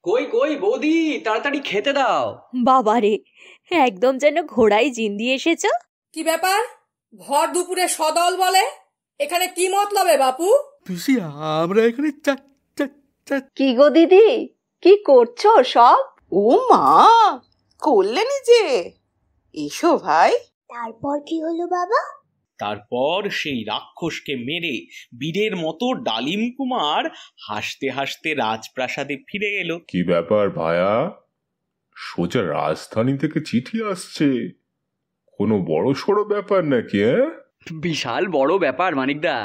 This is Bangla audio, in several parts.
কই কই বৌদি, তাড়াতাড়ি খেতে দাও। বাবারে, একদম যেন ঘোড়ায় জিন্দি এসেছ। কি ব্যাপার, ভর দুপুরে সদল বলে? এখানে কি মতলবে বাপু? পিসি, আমরা এখানে কি গো দিদি, কি করছো সব? ও মা, করলেনি যে। এসো ভাই। তারপর কি হলো বাবা? তারপর সেই রাক্ষসকে মেরে বীরের মতো ডালিম কুমার হাসতে হাসতে রাজপ্রাসাদে ফিরে এলো। কি ব্যাপার ভায়া, সোজা রাজধানী থেকে চিঠি আসছে? কোনো বড় সড়ো ব্যাপার নাকি? বিশাল বড় ব্যাপার মানিকদা।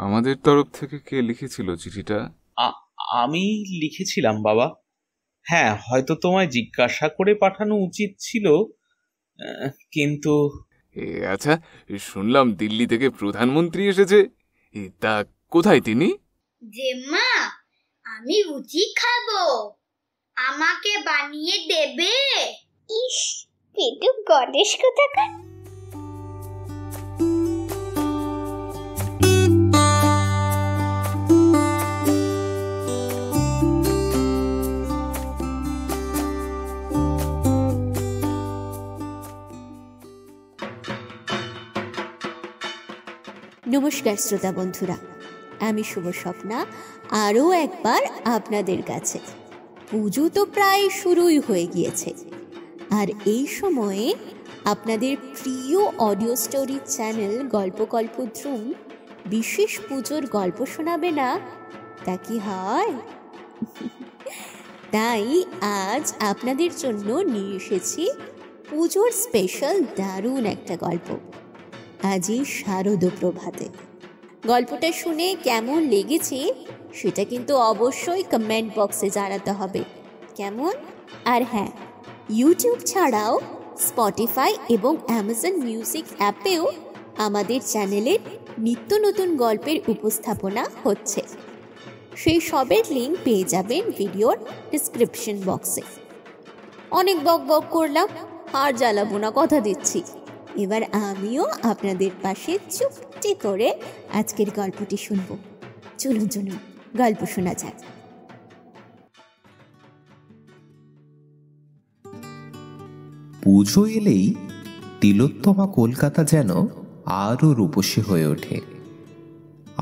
আমাদের তরফ থেকে কে লিখেছিল চিঠিটা? আমি লিখেছিলাম বাবা। হ্যাঁ, হয়তো তোমায় জিজ্ঞাসা করে পাঠানো উচিত ছিল, কিন্তু আচ্ছা, শুনলাম দিল্লি থেকে প্রধানমন্ত্রী এসেছে। তা কোথায় তিনি? জেম্মা, আমি লুচি খাবো, আমাকে বানিয়ে দেবে? ইস, পেটু গণেশ কোথাকার। নমস্কার শ্রোতা বন্ধুরা, আমি শুভ স্বপ্না আরও একবার আপনাদের কাছে। পুজো তো প্রায় শুরুই হয়ে গিয়েছে, আর এই সময়ে আপনাদের প্রিয় অডিও স্টোরি চ্যানেল গল্পকল্পদ্রুম বিশেষ পুজোর গল্প শোনাবে না, তা কি হয়? তাই আজ আপনাদের জন্য নিয়ে এসেছি পুজোর স্পেশাল দারুণ একটা গল্প, আজই শারদ প্রভাতে। গল্পটা শুনে কেমন লেগেছে সেটা কিন্তু অবশ্যই কমেন্ট বক্সে জানাতে হবে, কেমন? আর হ্যাঁ, ইউটিউব ছাড়াও স্পটিফাই এবং অ্যামাজন মিউজিক অ্যাপেও আমাদের চ্যানেলের নিত্য নতুন গল্পের উপস্থাপনা হচ্ছে। সেই সবের লিঙ্ক পেয়ে যাবেন ভিডিওর ডিসক্রিপশন বক্সে। অনেক বক বক করলাম, আর জ্বালাবো না, কথা দিচ্ছি। এবার আমিও আপনাদের পাশে চুপটি করে আজকের গল্পটি শুনব। চলুন চলুন, গল্প শোনা যাক। পুজো এলেই তিলোত্তমা কলকাতা যেন আরও রূপসী হয়ে ওঠে।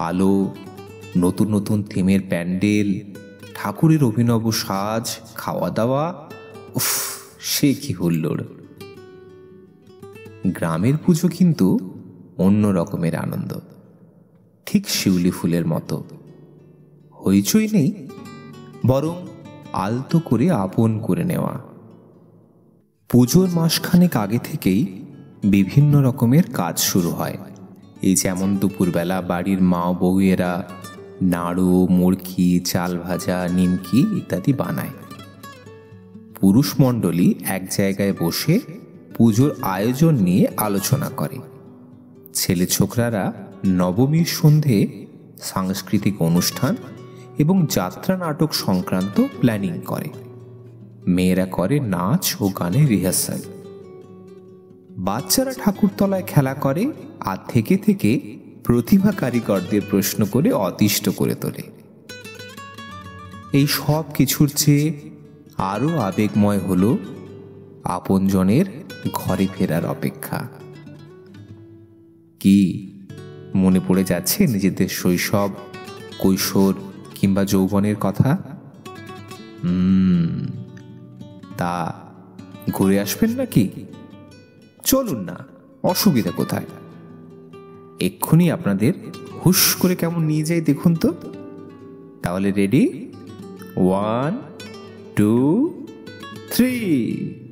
আলো, নতুন নতুন থিমের প্যান্ডেল, ঠাকুরের অভিনব সাজ, খাওয়া দাওয়া, উফ, সে কি হুল্লোড়! গ্রামের পুজো কিন্তু অন্য রকমের আনন্দ, ঠিক শিউলি ফুলের মতো। হইচই নেই, বরং আলতো করে আপন করে নেওয়া। পুজোর মাসখানেক আগে থেকেই বিভিন্ন রকমের কাজ শুরু হয়। এই যেমন দুপুরবেলা বাড়ির মা বউয়েরা নাড়ু, মুড়কি, চাল ভাজা, নিমকি ইত্যাদি বানায়। পুরুষ মণ্ডলী এক জায়গায় বসে পুজোর আয়োজন নিয়ে আলোচনা করে। ছেলে ছোকরারা নবমীর সন্ধে সাংস্কৃতিক অনুষ্ঠান এবং যাত্রা নাটক সংক্রান্ত প্ল্যানিং করে। মেয়েরা করে নাচ ও গানের রিহার্সাল। বাচ্চারা ঠাকুরতলায় খেলা করে আর থেকে থেকে প্রতিভা কারিগরদের প্রশ্ন করে অতিষ্ঠ করে তোলে। এই সব কিছুর চেয়ে আরও আবেগময় হল আপনজনের ঘরে ফেরার অপেক্ষা। কি মনে পড়ে যাচ্ছে নিজেদের শৈশব, কৈশোর কিংবা যৌবনের কথা? তা ঘুরে আসবেন নাকি? চলুন না, অসুবিধা কোথায়? এক্ষুনি আপনাদের হুশ করে কেমন নিয়ে যাই দেখুন তো। তাহলে রেডি? 1, 2, 3।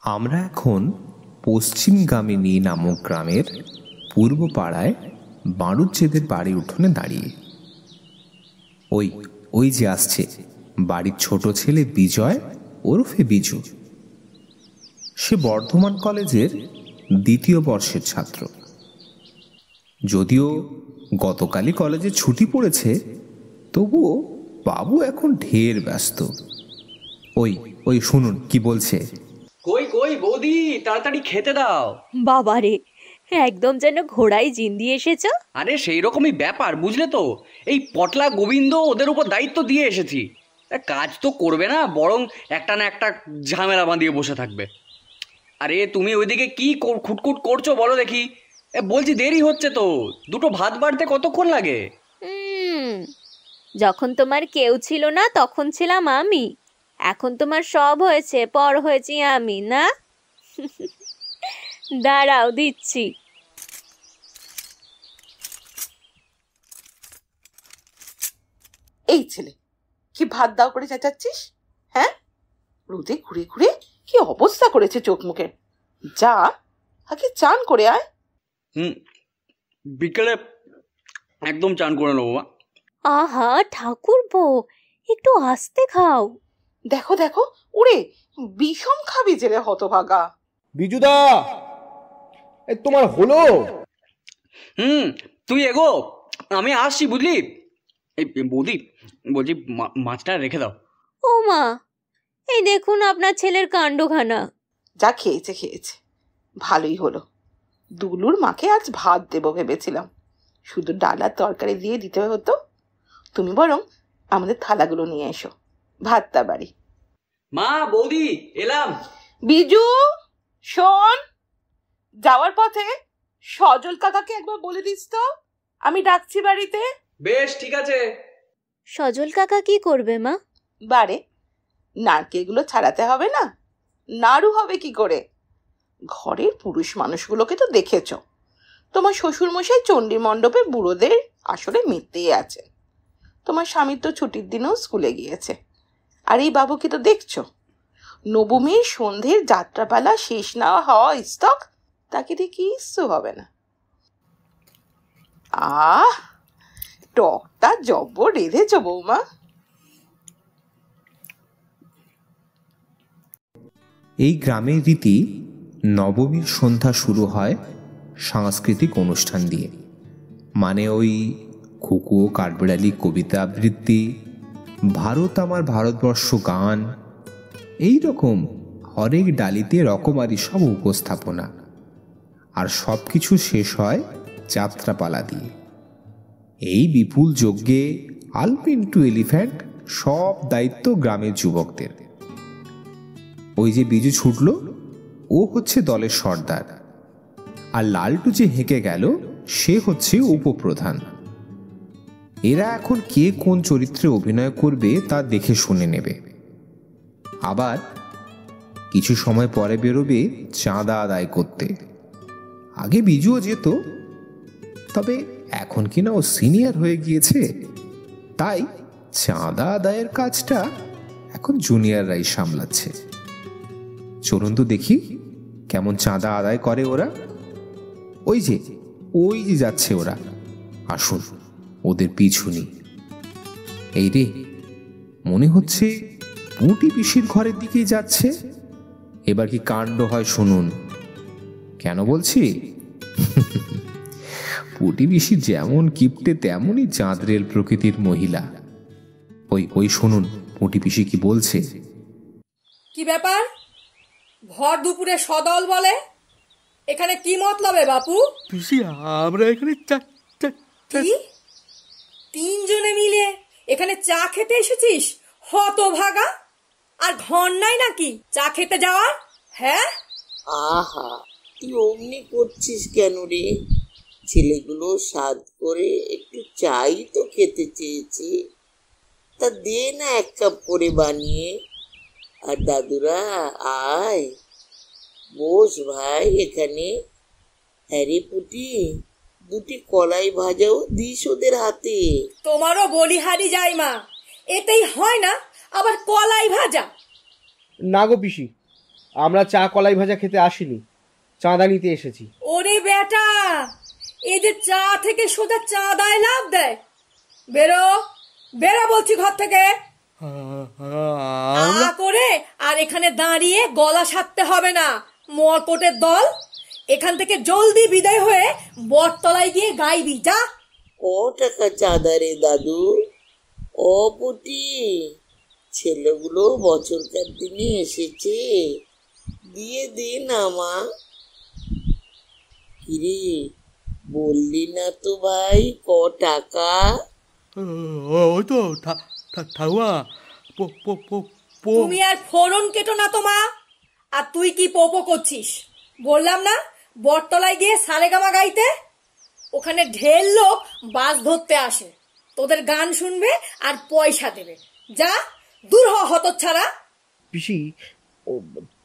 আমরা এখন পশ্চিমগামিনী নামক গ্রামের পূর্ব পাড়ায় বাড়ুজ্জেদের বাড়ির উঠোনে দাঁড়িয়ে। ওই যে আসছে বাড়ির ছোট ছেলে বিজয় ওরফে বিজু। সে বর্ধমান কলেজের 2য় বর্ষের ছাত্র। যদিও গতকালই কলেজে ছুটি পড়েছে, তবুও বাবু এখন ঢের ব্যস্ত। ওই শুনুন কি বলছে। কই কই কই বৌদি, তাড়াতাড়ি খেতে দাও। বাবারে, একদম যেন ঘোড়ায় জিন্দি এসেছ। আরে সেই রকমই ব্যাপার, বুঝলে তো। এই পটলা গোবিন্দ ওদের উপর দায়িত্ব দিয়ে এসেছি। কাজ তো করবে না, বরং একটা না একটা ঝামেলা বাঁধিয়ে বসে থাকবে। আরে তুমি ওইদিকে কি খুটখুট করছো বলো দেখি। বলছি দেরি হচ্ছে তো, দুটো ভাত বাড়তে কতক্ষণ লাগে? যখন তোমার কেউ ছিল না তখন ছিলাম আমি, এখন তোমার সব হয়েছে, পর হয়েছি আমি না। দাঁড়াও দিচ্ছি। এই ছেলে, কি ভাত দাও করে চেঁচাচ্ছিস? হ্যাঁ, রোদে ঘুরে ঘুরে কি অবস্থা করেছে চোখ মুখে। যা আগে চান করে আয়। বিকেলে একদম চান করে নেবো মা। আহা ঠাকুরপো, একটু আস্তে খাও। দেখো দেখো, ওরে বিষম খাবি জেলে হতভাগা। বিজুদা, তোমার হলো? তুই এগো, আমি আসছি বুঝলি। এই বৌদি বলছি মাছটা রেখে দাও। ও মা, এই দেখুন আপনার ছেলের কাণ্ডখানা। যা খেয়েছে খেয়েছে, ভালোই হলো। দুলুর মাকে আজ ভাত দেবো ভেবেছিলাম, শুধু ডাল আর তরকারি দিয়ে দিতে হতো। তুমি বরং আমাদের থালাগুলো নিয়ে এসো, ভাতটা বাড়ি। মা, বৌদি এলাম। বিজু শোন, যাওয়ার পথে সজল কাকাকে একবার বলে দিস তো আমি ডাকছি বাড়িতে। বেশ ঠিক আছে। সজল কাকা কি করবে মা? বারে নারকেলগুলো ছাড়াতে হবে না, নাড়ু হবে কি করে? ঘরের পুরুষ মানুষগুলোকে তো দেখেছ, তোমার শ্বশুরমশাই চণ্ডী মণ্ডপে বুড়োদের আসলে মিথ্যেই আছে। তোমার স্বামী তো ছুটির দিনেও স্কুলে গিয়েছে। আর এই বাবুকে তো দেখছো, নবমীর সন্ধ্যের যাত্রাপালা শেষ না হওয়া স্তক, তাকে দিয়ে কিচ্ছু হবে না। টকটা জব্বর রেঁধেছ বৌমা। এই গ্রামের রীতি নবমীর সন্ধ্যা শুরু হয় সাংস্কৃতিক অনুষ্ঠান দিয়ে। মানে ওই খুকু ও কাঠবিড়ালি কবিতা আবৃত্তি, ভারত আমার ভারতবর্ষ গান, এই রকম হরেক ডালিতে রকমারি সব উপস্থাপনা। আর সব কিছু শেষ হয় যাত্রাপালা দিয়ে। এই বিপুল যজ্ঞে আলপিন টু এলিফ্যান্ট সব দায়িত্ব গ্রামের যুবকদের। ওই যে বিজু ছুটল, ও হচ্ছে দলের সর্দার। আর লালটু যে হেঁকে গেল, সে হচ্ছে উপপ্রধান। এরা এখন কে কোন চরিত্রে অভিনয় করবে তা দেখে শুনে নেবে। আবার কিছু সময় পরে বেরোবে চাঁদা আদায় করতে। আগে বিজুও যেত, তবে এখন কিনা ও সিনিয়র হয়ে গিয়েছে, তাই চাঁদা আদায়ের কাজটা এখন জুনিয়ররাই সামলাচ্ছে। চলুন তো দেখি কেমন চাঁদা আদায় করে ওরা। ওই যে যাচ্ছে ওরা, আসুন ওদের পিছু নি। এই রে, মনে হচ্ছে পুঁটি পিসির ঘরের দিকেই যাচ্ছে। এবার কি কাণ্ড হয় শুনুন। কেন বলছি? পুঁটি পিসি যেমন কিপটে তেমনই চাঁদরেল প্রকৃতির মহিলা। ওই শুনুন পুঁটি পিসি কি বলছে। কি ব্যাপার? ভর দুপুরে সদল বলে, এখানে কি মতলবে বাপু? পিসি, আমরা এখানে কি তিনজনে মিলে এখানে চা খেতে এসেছিস? হতভাগা, আর ঘর নাই নাকি চা খেতে যাওয়ার? হ্যাঁ, আহা, তুই অমনি করছিস কেন রে? ছেলেগুলো সাধ করে একটু চাই তো খেতে চেয়েছে, তা দে না এক কাপ করে বানিয়ে। আর দাদুরা আয়, বস ভাই এখানে। হ্যাঁ রে পুটি, দুটি কলাই ভাজাও দিস ওদের হাতে। তোমারও বলিহারি যাই মা, এতেই হয় না আবার কলাই ভাজা? না গো পিসি, আমরা চা কলাই ভাজা খেতে আসিনি, চাঁদা নিতে এসেছি। ওরে বেটা, এদের চা থেকে সোজা চাঁদায় লাভ দেয়। বেরো বেরো বলছি ঘর থেকে। করে আর এখানে দাঁড়িয়ে গলা সারতে হবে না, মরকটের দল। এখান থেকে জলদি বিদায় হয়ে বটতলায় গিয়ে গাইবি, যা। ক টাকা চাঁদা রে দাদু? ও পুটি, ছেলেগুলো বছরকার দিনে এসেছে, দিয়ে দে না মা। কিরে, বললি না তো ভাই ক টাকা? ওই তো ঠাকুমা, তুমি আর ফোড়ন কেটো না তো মা। আর তুই কি পোপো করছিস? বললাম না বটতলায় গিয়ে সারেগামা গাইতে। ওখানে ঢের লোক বাস ধরতে আসে, তোদের গান শুনবে আর পয়সা দেবে। যা দূর হ হতচ্ছাড়া। পিসি,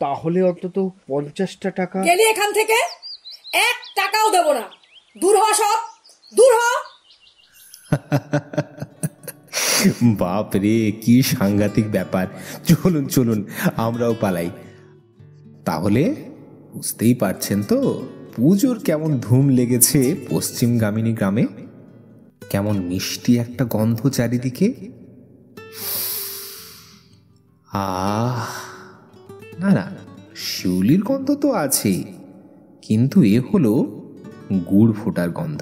তাহলে অন্তত 50টা টাকা। গেলি এখান থেকে, 1 টাকাও দেব না। দূর হ, সব দূর হ। বাপ রে, কি সাংঘাতিক ব্যাপার! চলুন চলুন, আমরাও পালাই। তাহলে বুঝতেই পারছেন তো পুজোর কেমন ধুম লেগেছে পশ্চিমগামিনী গ্রামে। কেমন মিষ্টি একটা গন্ধ চারিদিকে। না না, শিউলির গন্ধ তো আছেই, কিন্তু এ হলো গুড় ফোটার গন্ধ।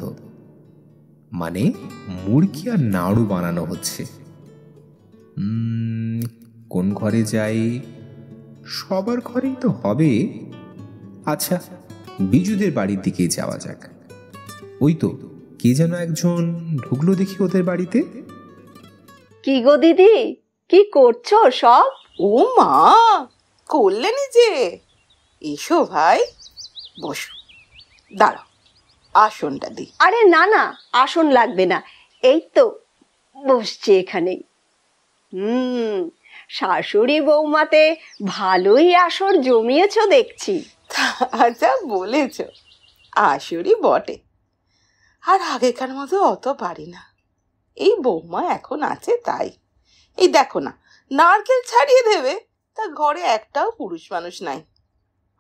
মানে মুড়কি আর নাড়ু বানানো হচ্ছে। কোন ঘরে যাই? সবার ঘরেই তো হবে। আচ্ছা, বিজুদের বাড়ির দিকে যাওয়া যাক। ওই তো কে যেন একজন ঢুকলো দেখি ওদের বাড়িতে। কি গো দিদি, কি করছো সব? ও মা, করলেনি যে? এসো ভাই, বসো। দাঁড়াও, আসনটা দি। আরে না না, আসন লাগবে না, এই তো বসছি এখানেই। শাশুড়ি বৌমাতে ভালোই আসর জমিয়েছ দেখছি। আচ্ছা বলেছ, আসরই বটে। আর আগেকার মতো অত পারি না। এই বৌমা এখন আছে তাই। এই দেখো না, নারকেল ছাড়িয়ে দেবে, তা ঘরে একটাও পুরুষ মানুষ নাই।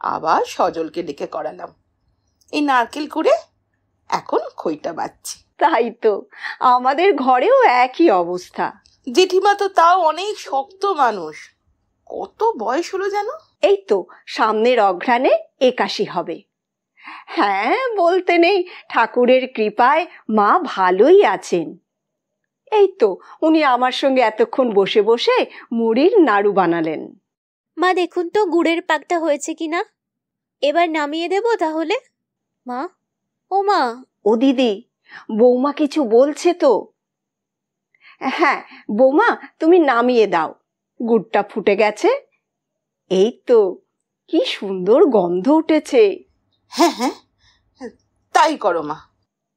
আবার সজলকে ডেকে করালাম। এই নারকেল কুড়ে এখন খইটা বাচ্ছি। তাই তো, আমাদের ঘরেও একই অবস্থা। জেঠিমা তো তাও অনেক শক্ত মানুষ। কত বয়স হলো যেন? এই তো সামনের অঘ্রাণে 81 হবে। হ্যাঁ, বলতে নেই, ঠাকুরের কৃপায় মা ভালোই আছেন। এই তো উনি আমার সঙ্গে এতক্ষণ বসে বসে মুড়ির নাড়ু বানালেন। মা দেখুন তো গুড়ের পাকটা হয়েছে কিনা, এবার নামিয়ে দেব তাহলে। মা, ও মা। ও দিদি, বৌমা কিছু বলছে তো। হ্যাঁ বৌমা, তুমি নামিয়ে দাও, গুড়টা ফুটে গেছে। এই তো কি সুন্দর গন্ধ উঠেছে। হ্যাঁ হ্যাঁ, তাই করো মা।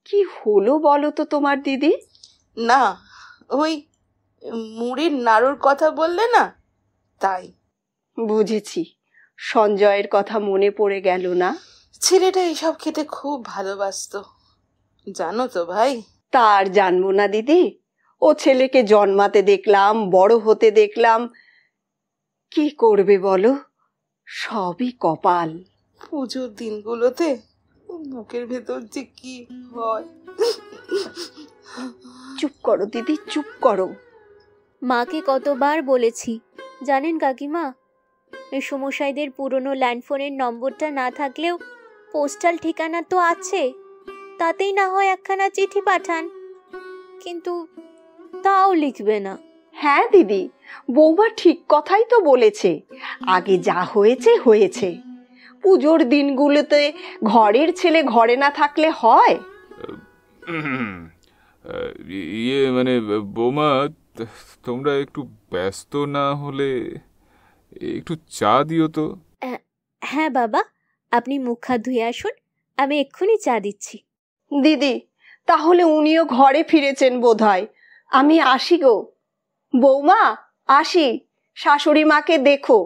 কি হলো বলো তো তোমার দিদি? না, ওই মুড়ির নাড়ুর কথা বললে না, তাই। বুঝেছি, সঞ্জয়ের কথা মনে পড়ে গেল না? ছেলেটা এসব খেতে খুব ভালোবাসতো, জানো তো ভাই। তার জানবো না দিদি, ও ছেলেকে জন্মাতে দেখলাম, বড় হতে দেখলাম। কি করবে বলো, সবই কপাল। পুজোর দিনগুলোতে বুকের ভেতর যে কি হয়। চুপ করো দিদি, চুপ করো। মাকে কতবার বলেছি জানেন কাকিমা, এই সমস্যাদের পুরনো ল্যান্ডফোনের নম্বরটা না থাকলেও পোস্টাল ঠিকানা তো আছে, তাতেই না হয় একখানা চিঠি পাঠান। কিন্তু তাও লিখবে না। হ্যাঁ দিদি, বৌমা ঠিক কথাই তো বলেছে। আগে যা হয়েছে হয়েছে। পুজোর দিনগুলোতে ঘরের ছেলে ঘরে না থাকলে হয়? ইয়ে মানে বৌমা, তোমরা একটু ব্যস্ত না হলে একটু চা দিও তো। হ্যাঁ বাবা, আপনি মুখ হাত ধুয়ে আসুন, আমি এক্ষুনি চা দিচ্ছি। দিদি, তাহলে উনিও ঘরে ফিরেছেন বোধহয়। আমি আসি গো। বৌমা আসি, শাশুড়ি মাকে দেখো।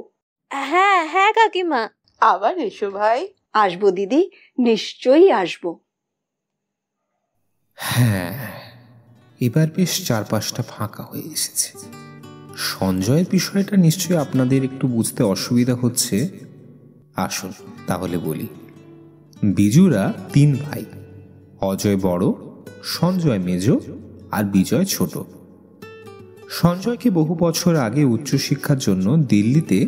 হ্যাঁ হ্যাঁ কাকিমা। আবার এসো ভাই। আসবো দিদি, নিশ্চয়ই আসবো। হ্যাঁ, এবার বেশ 4-5টা ফাঁকা হয়ে এসেছে। সঞ্জয়ের বিষয়টা নিশ্চয়ই আপনাদের একটু বুঝতে অসুবিধা হচ্ছে। আসুন তাহলে বলি। বিজুরা 3 ভাই। অজয় বড়, সঞ্জয় মেজ আর বিজয় ছোট। সঞ্জয়কে বহু বছর আগে উচ্চশিক্ষার জন্য দিল্লিতে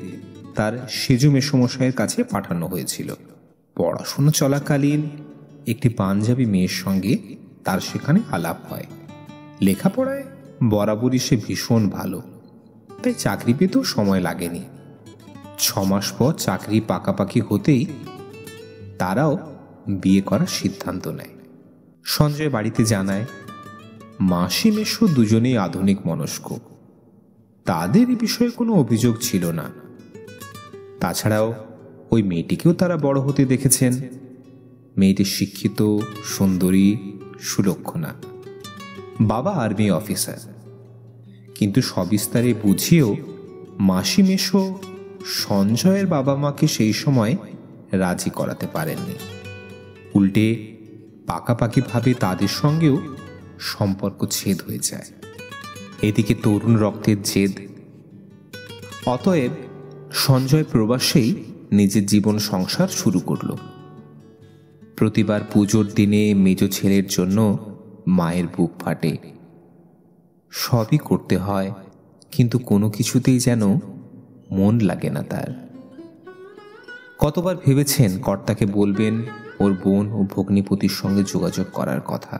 তার সেজু মেসমশাইয়ের কাছে পাঠানো হয়েছিল। পড়াশোনা চলাকালীন একটি পাঞ্জাবি মেয়ের সঙ্গে তার সেখানে আলাপ হয়। লেখাপড়ায় বরাবরই সে ভীষণ ভালো, তাই চাকরি পেতেও সময় লাগেনি। 6 মাস পর চাকরি পাকাপাকি হতেই তারাও বিয়ে করার সিদ্ধান্ত নেয়। সঞ্জয় বাড়িতে জানায় মাসি মেশো দুজনেই আধুনিক মনস্ক, তাদের এ বিষয়ে কোনো অভিযোগ ছিল না। তাছাড়াও ওই মেয়েটিকেও তারা বড় হতে দেখেছেন। মেয়েটি শিক্ষিত, সুন্দরী, সুলক্ষণা। বাবা আর্মি অফিসার। কিন্তু সবিস্তারে বুঝিয়েও মাসি মেশো সঞ্জয়ের বাবা মাকে সেই সময় রাজি করাতে পারেননি। উল্টে পাকাপাকিভাবে তাদের সঙ্গেও সম্পর্ক ছেদ হয়ে যায়। এদিকে তরুণ রক্তের জেদ। অতএব সঞ্জয় প্রবাসেই নিজের জীবন সংসার শুরু করল। প্রতিবার পুজোর দিনে মেজ ছেলের জন্য মায়ের বুক ফাটে। সবই করতে হয়, কিন্তু কোনো কিছুতেই যেন মন লাগে না তার। কতবার ভেবেছেন কর্তাকে বলবেন ওর বোন ও ভগ্নিপতির সঙ্গে যোগাযোগ করার কথা।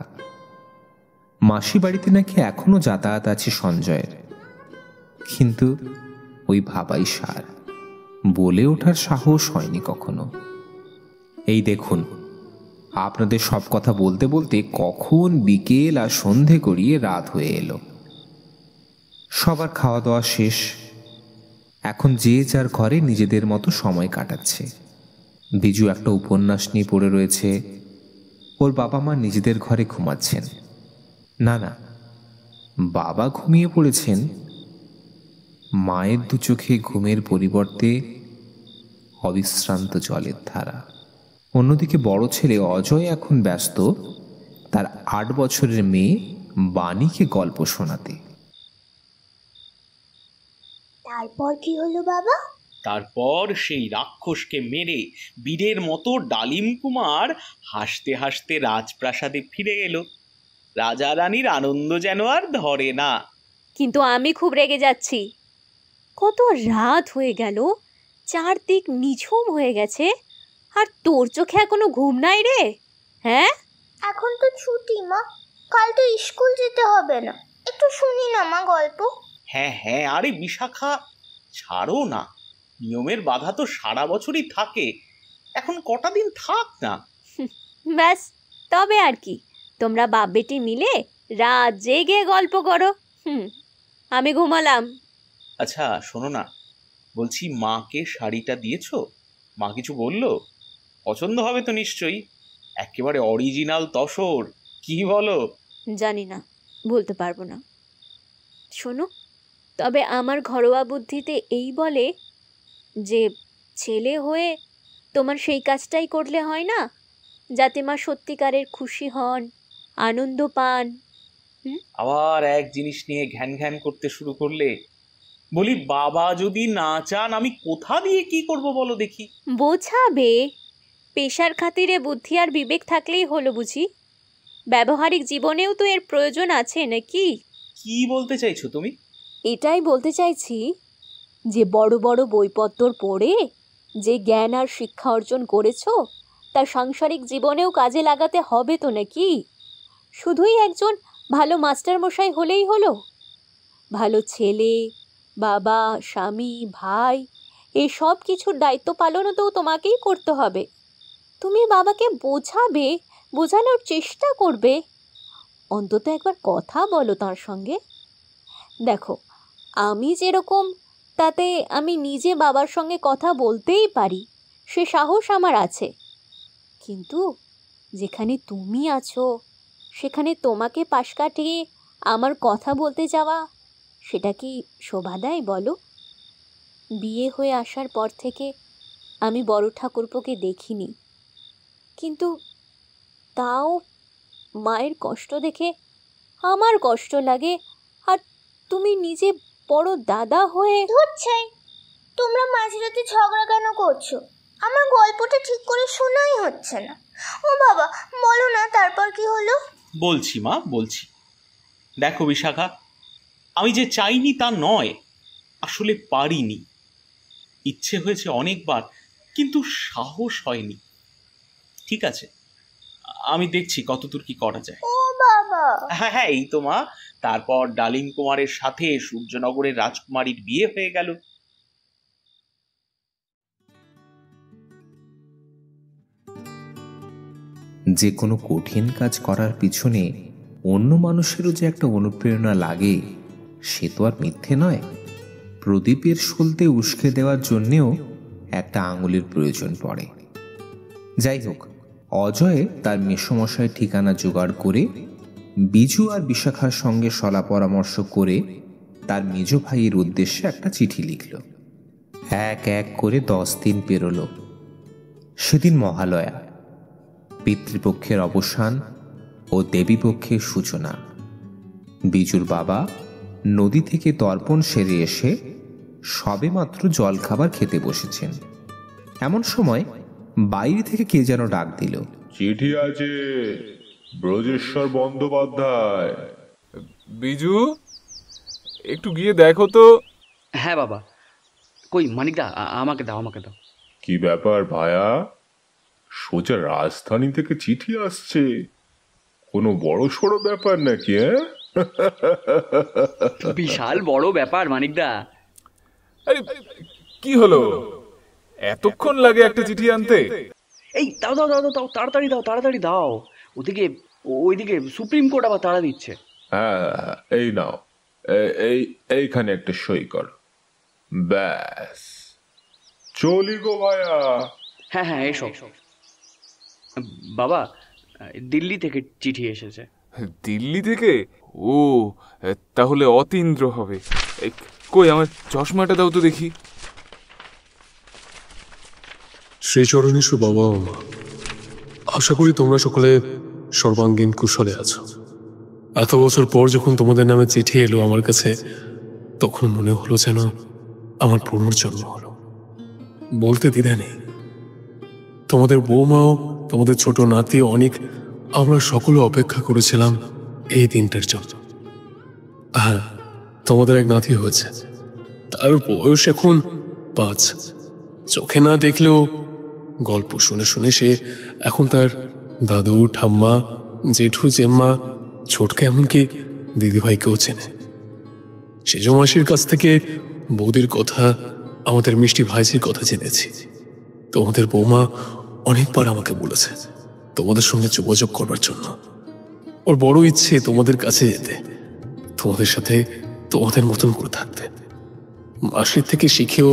মাসি বাড়িতে নাকি এখনো যাতায়াত আছে সঞ্জয়ের, কিন্তু ওই ভাবাই সার, বলে ওঠার সাহস হয়নি কখনো। এই দেখুন, আপনাদের সব কথা বলতে বলতে কখন বিকেল আর সন্ধে গড়িয়ে রাত হয়ে এলো। সবার খাওয়া দাওয়া শেষ। এখন যে যার ঘরে নিজেদের মতো সময় কাটাচ্ছে। বিজু একটা উপন্যাস নিয়ে পড়ে রয়েছে, ওর বাবা মা নিজেদের ঘরে ঘুমাচ্ছেন। না না, বাবা ঘুমিয়ে পড়েছেন। মায়ের দু চোখে ঘুমের পরিবর্তে অবিশ্রান্ত জলের ধারা। অন্যদিকে বড় ছেলে অজয় এখন ব্যস্ত তার 8 বছরের মেয়ে বাণীকে গল্প শোনাতে। তারপর কি হলো বাবা? তারপর সেই রাক্ষসকে মেরে বীরের মতো ডালিম কুমার হাসতে হাসতে রাজপ্রাসাদে ফিরে এলো। রাজা রানীর আনন্দ যেন আর ধরে না। কিন্তু আমি খুব রেগে যাচ্ছি। কত রাত হয়ে গেল, চারদিক নিঝুম হয়ে গেছে, আর তোর চোখে এখনো ঘুম নাই রে? হ্যাঁ, এখন তো ছুটি মা, কাল তো স্কুল যেতে হবে না। একটু শুনি না মা গল্প। হ্যাঁ হ্যাঁ, আরে বিশাখা, ছাড়ো না। নিয়মের বাধা তো সারা বছরই থাকে, এখন কটা দিন থাক না। ব্যাস, তবে আর কি, তোমরা বাপ বেটি মিলে রাত জেগে গল্প করো। আমি ঘুমালাম। আচ্ছা শোনো না, বলছি মাকে শাড়িটা দিয়েছো? মা কিছু বললো? পছন্দ হবে তো নিশ্চয়ই, একেবারে অরিজিনাল তসর, কি বলো? জানি না, বলতে পারবো না। শোনো, তবে আমার ঘরোয়া বুদ্ধিতে এই বলে যে ছেলে হয়ে তোমার সেই কাজটাই করলে হয় না, যাতে মা সত্যিকারের খুশি হন, আনন্দ পান। আবার এক জিনিস নিয়ে ঘ্যান ঘ্যান করতে শুরু করলে। বলি, বাবা যদি না চান আমি কোথা দিয়ে কি করব বলো দেখি? বোঝাবে, পেশার খাতিরে বুদ্ধি আর বিবেক থাকলেই হলো বুঝি। ব্যবহারিক জীবনেও তো এর প্রয়োজন আছে নাকি? কি বলতে চাইছো তুমি? এটাই বলতে চাইছি যে বড় বড় বইপত্তর পড়ে যে জ্ঞান আর শিক্ষা অর্জন করেছো তা সাংসারিক জীবনেও কাজে লাগাতে হবে তো নাকি? শুধুই একজন ভালো মাস্টারমশাই হলেই হলো? ভালো ছেলে, বাবা, স্বামী, ভাই, এই সব কিছুর দায়িত্ব পালনও তো তোমাকেই করতে হবে। তুমি বাবাকে বোঝাবে, বোঝানোর চেষ্টা করবে, অন্তত একবার কথা বলো তার সঙ্গে। দেখো, আমি যেরকম, তাতে আমি নিজে বাবার সঙ্গে কথা বলতেই পারি, সে সাহস আমার আছে। কিন্তু যেখানে তুমি আছো সেখানে তোমাকে পাশ কাটিয়ে আমার কথা বলতে যাওয়া, সেটা কি শোভা দেয় বলো? বিয়ে হয়ে আসার পর থেকে আমি বড় ঠাকুরপোকে দেখিনি, কিন্তু তাও মায়ের কষ্ট দেখে আমার কষ্ট লাগে। আর তুমি নিজে বড় দাদা হয়ে। ধরছে, তোমরা মাঝরাতে ঝগড়া কেন করছো? আমার গল্পটা ঠিক করে শোনাই হচ্ছে না। ও বাবা, বলো না তারপর কি হলো? বলছি মা, বলছি। দেখো বিশাখা, আমি যে চাইনি তা নয়, আসলে পারিনি। ইচ্ছে হয়েছে অনেকবার, কিন্তু সাহস হয়নি। ঠিক আছে, আমি দেখছি কতদূর কি করা যায়। ও বাবা। হ্যাঁ হ্যাঁ, এই তো মা। তারপর ডালিম কুমারের সাথে সূর্যনগরের রাজকুমারীর বিয়ে হয়ে গেল। যে কোনো কঠিন কাজ করার পিছনে অন্য মানুষেরও যে একটা অনুপ্রেরণা লাগে সে তো আর মিথ্যে নয়। প্রদীপের সলতে উস্কে দেওয়ার জন্যেও একটা আঙুলের প্রয়োজন পড়ে। যাই হোক, অজয় তার মেসোমশাই ঠিকানা জোগাড় করে বিজু আর বিশাখার সঙ্গে সলা পরামর্শ করে তার মেজ ভাইয়ের উদ্দেশ্যে একটা চিঠি লিখল। এক এক করে 10 দিন পেরোল। সেদিন মহালয়া, পিতৃপক্ষের অবসান ও দেবীপক্ষের সূচনা। বিজুর বাবা নদী থেকে তর্পণ সেরে এসে সবেমাত্র জলখাবার খেতে বসেছেন। এমন সময় বাইরে থেকে কে যেন ডাক দিল। চিঠি আছে, ব্রজেশ্বর বন্দ্যোপাধ্যায়। বিজু, একটু গিয়ে দেখো তো। হ্যাঁ বাবা। কই মানিকদা, আমাকে দাও, আমাকে দাও। কি ব্যাপার ভায়া, সোজা রাজধানী থেকে চিঠি আসছে? কোনো বড় সড়ো ব্যাপার নাকি? বিশাল বড় ব্যাপার মানিকদা। আরে কি হলো, এতক্ষণ লাগে একটা চিঠি আনতে? এই দাও দাও দাও দাও, তাড়াতাড়ি দাও, তাড়াতাড়ি দাও। ওইদিকে সুপ্রিম কোর্ট আবার তাড়া দিচ্ছে। হ্যাঁ, এই নাও, এইখানে একটা সই কর, ব্যাস চলি গো ভায়া। হ্যাঁ হ্যাঁ, এসো বাবা। দিল্লি থেকে চিঠি এসেছে। দিল্লি থেকে? ও, তাহলে অতীন্দ্র হবে। কই আমার চশমাটা দাও তো দেখি। শ্রীচরণেশ্বর বাবা মা, আশা করি তোমরা সকলে সর্বাঙ্গীন কুশলে আছো। এত বছর পর যখন তোমাদের নামে চিঠি এলো আমার কাছে, তখন মনে হলো যেন আমার পুনর্জন্ম হলো। বলতে দ্বিধা নেই, তোমাদের বৌমাও, তোমাদের ছোট নাতি, অনেক আমরা সকলে অপেক্ষা করেছিলাম এই দিনটার জন্য। হ্যাঁ, তোমাদের এক নাতি হয়েছে, তার বয়স এখন 5। চোখে না দেখলেও গল্প শুনে শুনে সে এখন তার দাদু, ঠাম্মা, জেঠু, জেম্মা, ছোটকে, এমনকি দিদিভাইকেও চেনে। সেজ মাসির কাছ থেকে বৌদির কথা, আমাদের মিষ্টি ভাইজির কথা জেনেছি। তোমাদের বৌমা অনেকবার আমাকে বলেছে তোমাদের সঙ্গে যোগাযোগ করবার জন্য। ওর বড় ইচ্ছে তোমাদের কাছে যেতে, তোমাদের সাথে তোমাদের মতন করে থাকতে। মাসির থেকে শিখেও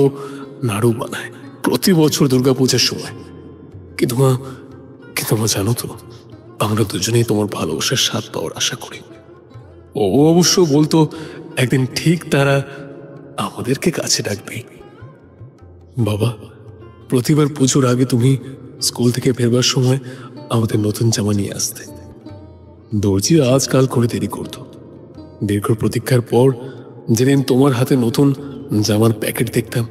নাড়ু বানায় প্রতি বছর দুর্গাপূজার সময়। কিন্তু মা জানো তো, আমরা দুজনেই তোমার ভালোবাসার স্বাদ পাওয়ার আশা করি। ও অবশ্য বলতো একদিন ঠিক তারা আমাদেরকে কাছে ডাকবে। বাবা, প্রতিবার পুজোর আগে তুমি স্কুল থেকে ফেরবার সময় আমাদের নতুন জামা নিয়ে আসতে। দর্জি আজকাল করে দেরি করত। দীর্ঘ প্রতীক্ষার পর যেদিন তোমার হাতে নতুন জামার প্যাকেট দেখতাম,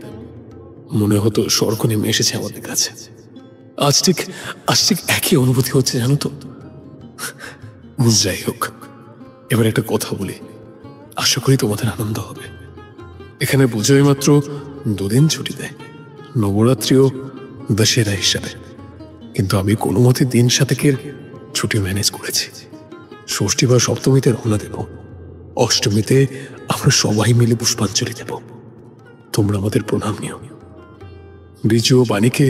মনে হতো স্বর্গ নেমে এসেছে আমাদের কাছে। আজ ঠিক একই অনুভূতি হচ্ছে, জানো তো। যাই হোক, এবার একটা কথা বলি, আশা করি তোমাদের আনন্দ হবে। এখানে পুজোয় মাত্র 2 দিন ছুটি দেয়, নবরাত্রিও দশেরা হিসাবে। কিন্তু আমি কোনো মতে দিন 7 ছুটি ম্যানেজ করেছি। ষষ্ঠী বা সপ্তমীতে রওনা দেব, অষ্টমীতে আমরা সবাই মিলে পুষ্পাঞ্জলি দেব। তোমরা আমাদের প্রণাম নিও, বিজু ও বাণীকে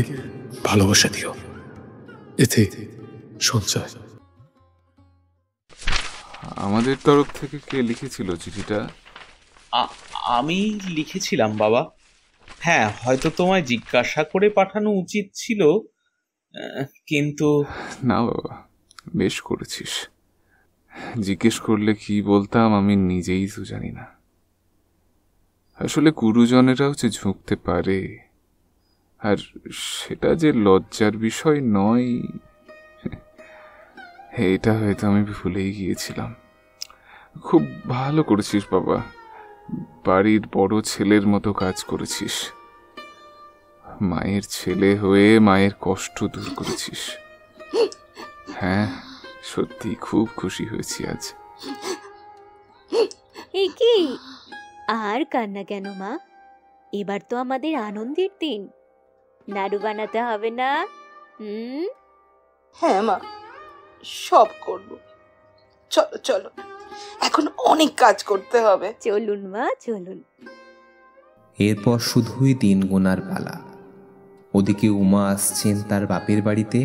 ভালোবাসা দিও। এতে সঞ্চয়। আমাদের তরফ থেকে কে লিখেছিল চিঠিটা? আমি লিখেছিলাম বাবা। হ্যাঁ, হয়তো তোমায় জিজ্ঞাসা করে পাঠানো উচিত ছিল, কিন্তু না বাবা, বেশ করেছিস। জিজ্ঞেস করলে কি বলতাম আমি নিজেই তো জানি না। আসলে গুরুজনেরাও যে ঝুঁকতে পারে, আর সেটা যে লজ্জার বিষয় নয়, এটা হয়তো আমি ভুলেই গিয়েছিলাম। খুব ভালো করেছিস বাবা, বাড়ির বড় ছেলের মতো কাজ করেছিস। মায়ের ছেলে হয়ে মায়ের কষ্ট দূর করেছিস। হ্যাঁ, সত্যি খুব খুশি হয়েছি আজ। এ কি আর কান্না কেন মা? এবার তো আমাদের আনন্দের দিন, নাড়ু বানাতে হবে না? হ্যাঁ মা, সব করব। চলো চলো, এখন অনেক কাজ করতে হবে। চলুন মা, চলুন। এরপর শুধুই দিন গোনার পালা। ওদিকে উমা আসছেন তার বাপের বাড়িতে,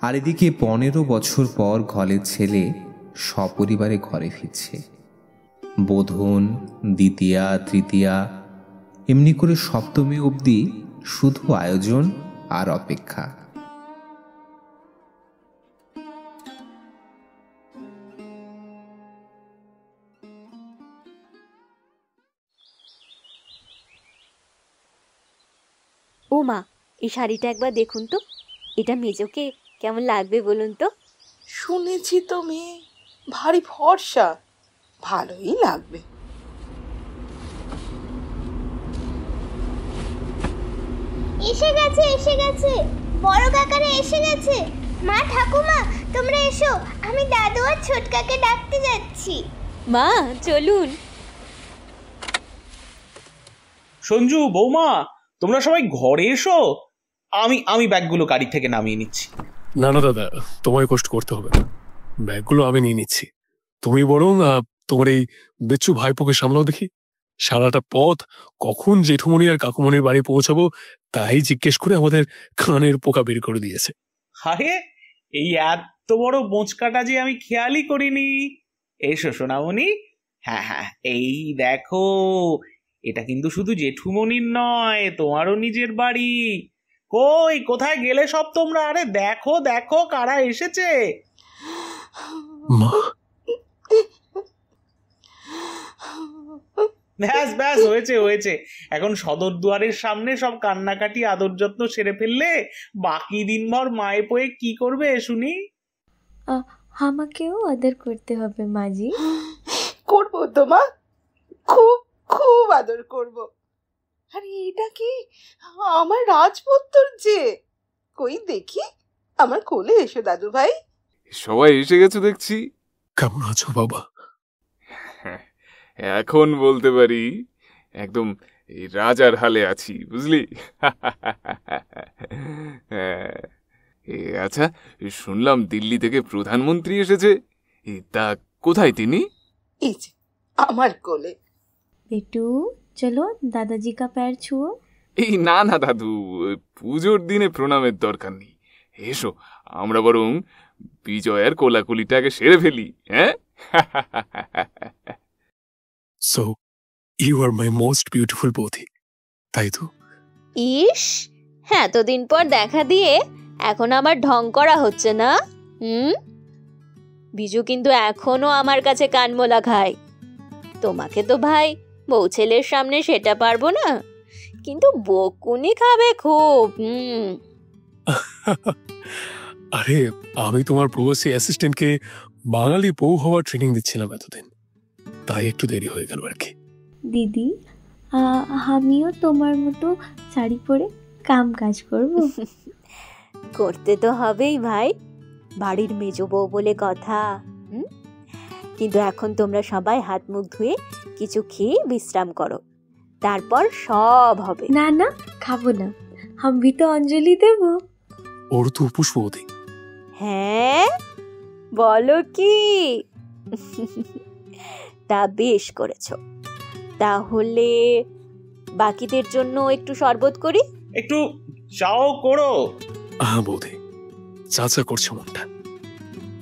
আর এদিকে 15 বছর পর ঘরের ছেলে সপরিবারে ঘরে ফিরছে। বোধন, দ্বিতীয়া, তৃতীয়া, এমনি করে সপ্তমী অবধি শুধু আয়োজন আর অপেক্ষা। ও মা, এই শাড়িটা একবার দেখুন তো, এটা মেজোকে কেমন লাগবে বলুন তো? শুনেছি তো মেয়ে, ভারী ফর্সা, ভালোই লাগবে। এসে গেছে, এসে গেছে, বড় কাকারা এসে গেছে। মা, ঠাকুমা, তোমরা এসো, আমি দাদু আর ছোটকাকে ডাকতে যাচ্ছি। মা চলুন। সঞ্জু, বৌমা, তোমরা সবাই ঘরে এসো, আমি ব্যাগগুলো গাড়ি থেকে নামিয়ে নিচ্ছি। না না দাদা, তোমায় কষ্ট করতে হবে না, ব্যাগগুলো আমি নিয়ে নিচ্ছি। তুমি বরং তোমার এই বেচ্চু ভাইপোকে সামলাও দেখি। সারাটা পথ কখন জেঠুমনি আর কাকুমনির বাড়ি পৌঁছাবো তাই জিজ্ঞেস করে আমাদের কানের পোকা বের করে দিয়েছে। আরে, এই এত বড় বোঁচকাটা যে আমি খেয়ালই করিনি। এসো সোনামণি। হ্যাঁ হ্যাঁ, এই দেখো, এটা কিন্তু শুধু জেঠুমনির নয়, তোমারও নিজের বাড়ি। কোথায় গেলে সব তোমরা? আরে দেখো দেখো কারা এসেছে। ব্যাস ব্যাস, হয়েছে হয়েছে। এখন সদর দুয়ারের সামনে সব কান্নাকাটি আদর যত্ন সেরে ফেললে বাকি দিনভর মায়ে পয়ে কি করবে শুনি? আমাকেও আদর করতে হবে মাজি। করবো তো মা, খুব খুব আদর করব। আরে এটা কি আমার রাজপুত্তর যে, কই দেখি, আমার কোলে এসো দাদু ভাই। সবাই এসে গেছে দেখছি। কেমন আছো বাবা? এখন বলতে পারি একদম রাজার হালে আছি, বুঝলি? আচ্ছা, শুনলাম দিল্লি থেকে প্রধানমন্ত্রী এসেছে, তা কোথায় তিনি? এই যে আমার কোলে। বেটু চলো দাদাজি কা প্যার ছুঁয়ো। এই না না দাদু, পুজোর দিনে প্রণামের দরকার নেই। এসো, আমরা বরং বিজয়ের কোলাকুলিটাকে সেরে ফেলি। হ্যাঁ, So, you are my most beautiful বৌদি, তাই তো? ইস, এতদিন পর দেখা দিয়ে এখন আমার ঢং করা হচ্ছে না? বিজু কিন্তু এখনো আমার কাছে কানমোলা খায়। তোমাকে তো ভাই বউ ছেলের সামনে সেটা পারবো না, কিন্তু বকুনি খাবে খুব। আরে, আমি তোমার প্রবাসী অ্যাসিস্ট্যান্টকে বাঙালি বউ হওয়ার ট্রেনিং দিচ্ছিলাম এতদিন, তাই একটু দেরি হয়ে গেল আর কি। দিদি, আমিও তোমার মতো শাড়ি পরে কাম কাজ করব। করতে তো হবেই ভাই, বাড়ির মেজো বউ বলে কথা। কিন্তু এখন তোমরা সবাই হাত মুখ ধুয়ে কিছু খেয়ে বিশ্রাম করো, তারপর সব হবে। না না, খাবো না, আমি তো অঞ্জলি দেব। ওর তো উপোস বৌদি। হ্যাঁ, বলো কি? তা বেশ করেছো। তাহলে বাকিদের জন্য একটু শরবত করি। একটু চাও করো। হ্যাঁ বৌদি, চাচা করছে মনটা।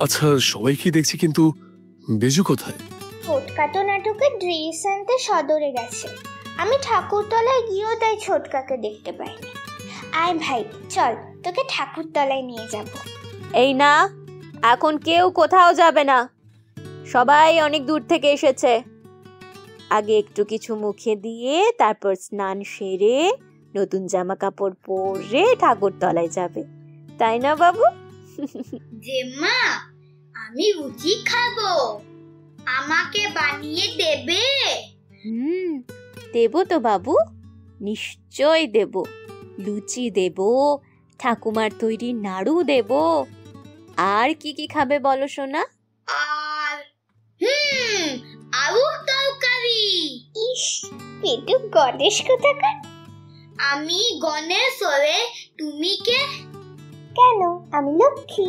আচ্ছা, সবাইকে দেখছি, কিন্তু বেজু কোথায়? ছোটকাটো নাটকের ড্রেস আনতে সদরে গেছে। আমি ঠাকুরতলায় গিয়েও তাই ছোটকাকে দেখতে পাইনি। আয় ভাই, চল, তোকে ঠাকুরতলায় নিয়ে যাব। এই না, এখন কেউ কোথাও যাবে না, সবাই অনেক দূর থেকে এসেছে। আগে একটু কিছু মুখে দিয়ে তারপর স্নান সেরে নতুন জামা কাপড় পরে ঠাকুরতলায় যাবে, তাই না বাবু? জেম্মা, আমি লুচি খাবো, আমাকে বানিয়ে দেবে? দেব তো বাবু, নিশ্চয় দেব। লুচি দেব, ঠাকুমার তৈরি নাড়ু দেব। আর কি কি খাবে বলো সোনা? আর আলুর তরকারি। ইস, পেটু গণেশ কোথাকার। আমি গণেশ হলে তুমি কে? কেন, আমি লক্ষ্মী।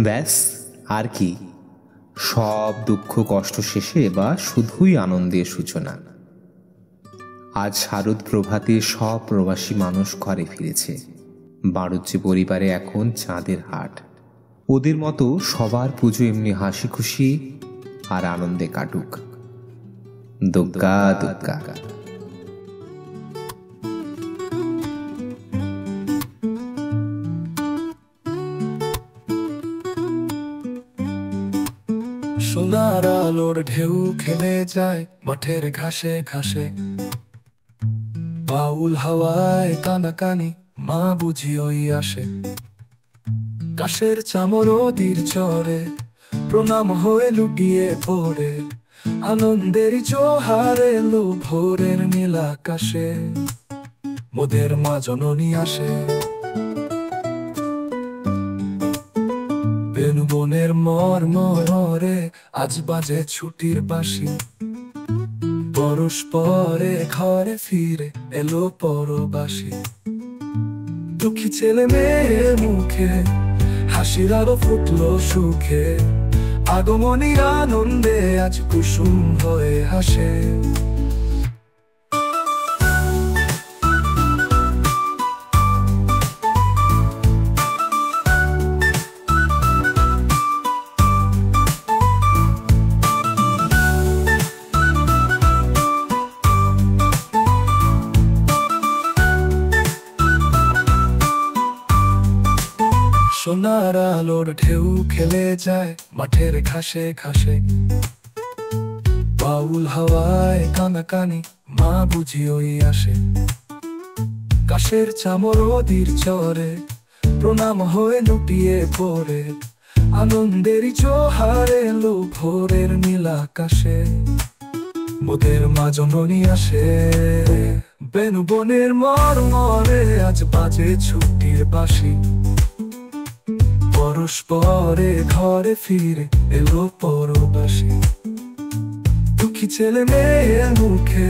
ব্যাস, আর কি, সব দুঃখ কষ্ট শেষে এবার শুধুই আনন্দের সূচনা। আজ শারদ প্রভাতে সব প্রবাসী মানুষ ঘরে ফিরেছে। বাড়ুজ্যে পরিবারে এখন চাঁদের হাট। ওদের মতো সবার পুজো এমনি হাসি খুশি আর আনন্দে কাটুক। দুগ্গা দুগ্গা। সোনার আলোর ঢেউ খেলে যায় মাঠের ঘাসে ঘাসে, বাউল হাওয়ায় কানাকানি মা বুঝি ওই আসে। কাশের চামর নদীর চরে প্রণাম হয়ে লুটিয়ে পড়ে, আনন্দের জোহার এলো ভোরের নীল আকাশে, মোদের মা জননী আসে। বেনু বনের মর্মরে আজ বাজে ছুটির বাঁশি, বরস পরে ঘরে ফিরে এলো পরবাসী। দুঃখী ছেলে মেয়ের মুখে হাসির আলো ফুটলো সুখে, আগমনীর আনন্দে আজ কুসুম হয়ে হাসে। সোনার আলোর ঢেউ খেলে যায় মাঠের ঘাসে ঘাসে, বাউল হাওয়ায় কানাকানি মা বুঝি ওই আসে। কাশের চামর নদীর চরে প্রণাম হয়ে লুটিয়ে পড়ে, আনন্দের জোহার এলো ভোরের নীল আকাশে, মোদের মা জননী আসে। বেনু বনের মর্মরে আজ বাজে ছুটির বাঁশি, বরস পরে ঘরে ফিরে এলো পরবাসী। দুঃখী ছেলে মেয়ের মুখে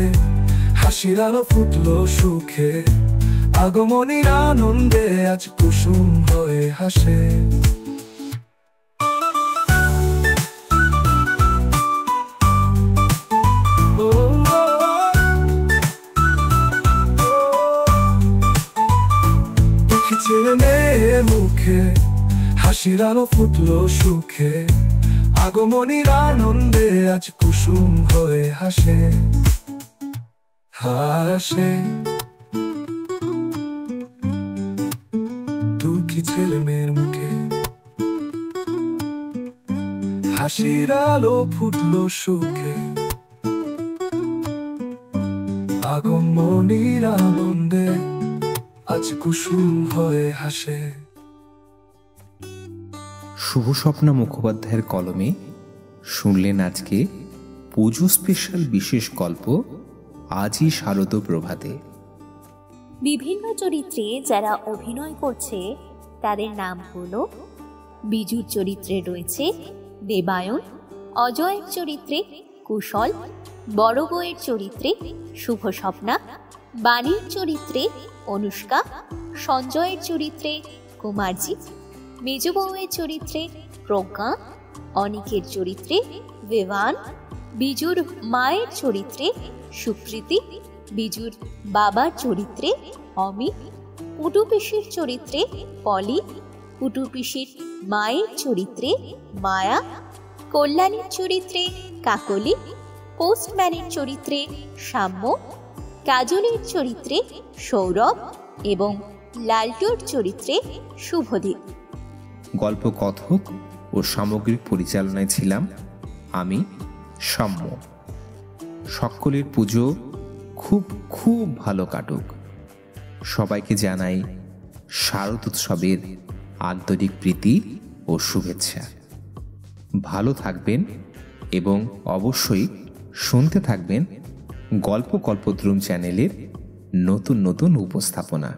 হাসির আলো ফুটলো সুখে, আগমনীর আনন্দে আজ কুসুম হয়ে হাসে। দুঃখী ছেলে মেয়ের মুখে হাসির আলো ফুটলো সুখে, আগমনীর আনন্দে আজ কুসুম হয়ে হাসে হাসে। দুঃখী ছেলে মেয়ের মুখে হাসির আলো ফুটলো সুখে, আগমনীর আনন্দে আজ কুসুম হয়ে হাসে। শুভস্বপ্না মুখোপাধ্যায়ের কলমে শুনলেন আজকে পুজো স্পেশাল বিশেষ গল্প আজই শারদ প্রভাতে। বিভিন্ন চরিত্রে যারা অভিনয় করছে তাদের নাম হলো: বিজুর চরিত্রে রয়েছে দেবায়ন, অজয়ের চরিত্রে কুশল, বড় বউয়ের চরিত্রে শুভস্বপ্না, বাণীর চরিত্রে অনুষ্কা, সঞ্জয়ের চরিত্রে কুমারজিৎ, মেজ বউয়ের চরিত্রে প্রজ্ঞা, অনিকের চরিত্রে বিভান, বিজুর মায়ের চরিত্রে সুপ্রীতি, বিজুর বাবার চরিত্রে অমিত, পুটু পিসির চরিত্রে পলি, পুটু পিসির মায়ের চরিত্রে মায়া, কল্যাণীর চরিত্রে কাকলি, পোস্টম্যানের চরিত্রে সাম্য, কাজলের চরিত্রে সৌরভ এবং লালটুর চরিত্রে শুভদীপ। গল্প কথক ও সামগ্রিক পরিচালনায় ছিলাম আমি, সাম্য। সকলের পুজো খুব খুব ভালো কাটুক। সবাইকে জানাই শারদ উৎসবের আন্তরিক প্রীতি ও শুভেচ্ছা। ভালো থাকবেন এবং অবশ্যই শুনতে থাকবেন গল্প কল্পদ্রুম চ্যানেলের নতুন নতুন উপস্থাপনা।